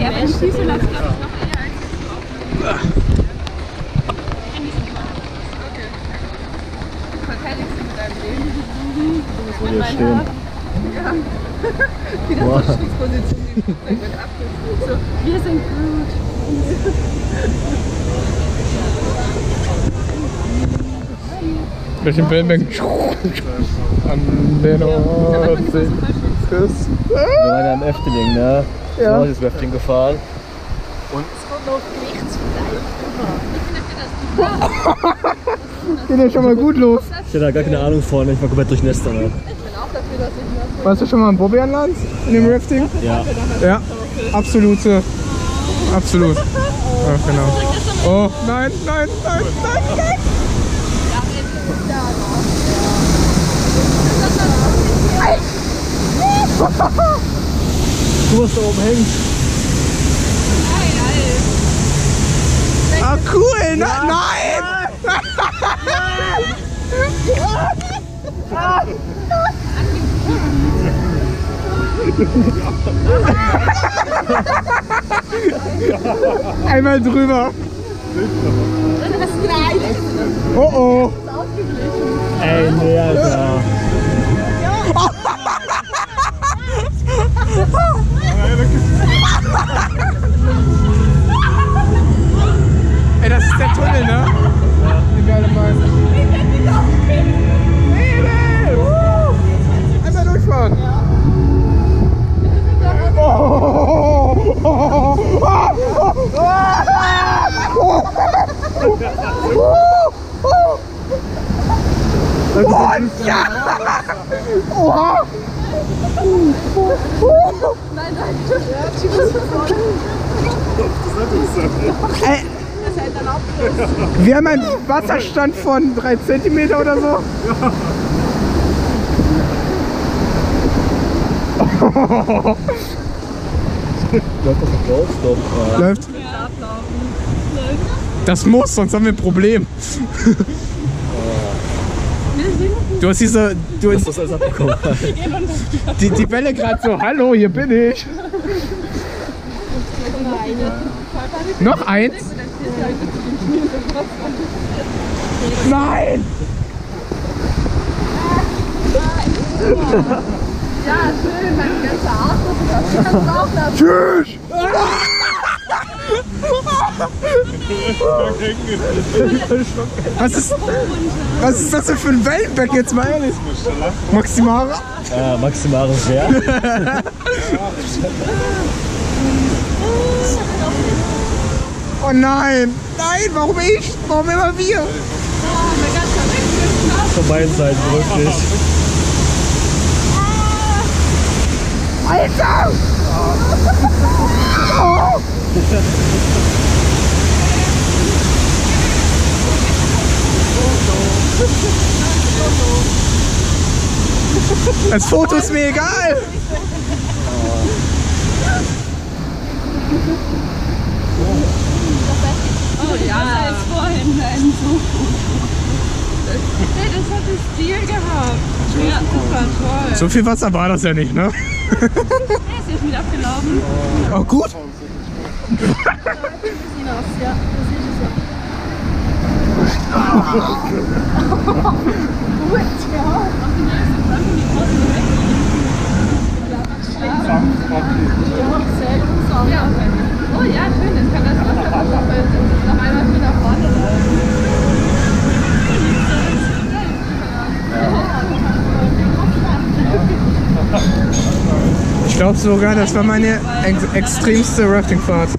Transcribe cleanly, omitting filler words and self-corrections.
Ja, aber die Füße lassen, glaube ich, noch eher als jetzt. Verteidigst du mit deinem Leben? Hier stehen. Ja. Wieder so Stiegsposition, die Flugzeug mit abgeführt. So, wir sind gut. Durch den Wellbank an der Nordsee. Wir waren ja am Efteling, ne? Ja. Wir sind das Rafting gefahren. Und geht ja schon mal gut los. ich hatte da gar keine Ahnung von, ich war komplett durchnässt danach. Warst du schon mal im Bobbejahnland in dem Rafting? Ja. Ja, absolut. Absolut. Ja, genau. Oh, nein, nein, nein, nein, nein! Du, was da oben hängt. Ah, cool! Ja. Nein! Einmal drüber. Oh oh. Ey, nee, Alter. Ey, das ist der Tunnel, ne? Ja. Die geile Meise. Einmal durchfahren. Ja. Ja! Oha! Nein, nein, wir haben einen Wasserstand von 3 cm oder so. Läuft das noch raus? Doch. Läuft? Das muss, sonst haben wir ein Problem. Du hast diese. Du hast das alles abbekommen. Die Welle gerade so, hallo, hier bin ich. Noch eins? Nein! Ja, schön, mein ganzer Arsch muss ich auch lassen. Tschüss! Was ist das denn für ein Wellenberg jetzt mal ehrlich? Maximare? Ja, Maximare sehr. Oh nein! Nein, warum ich? Warum immer wir? Von beiden Seiten wirklich. Alter! Oh. Das Foto ist mir egal! Oh ja, als vorhin ein so. Nee, das hat den Stil gehabt. Ja, super toll. So viel Wasser war das ja nicht, ne? Er ist jetzt wieder abgelaufen. Oh, gut. Ja, oh ja, schön, dann kann das Wasser noch einmal für nach vorne laufen. Ich glaube sogar, das war meine extremste Raftingfahrt.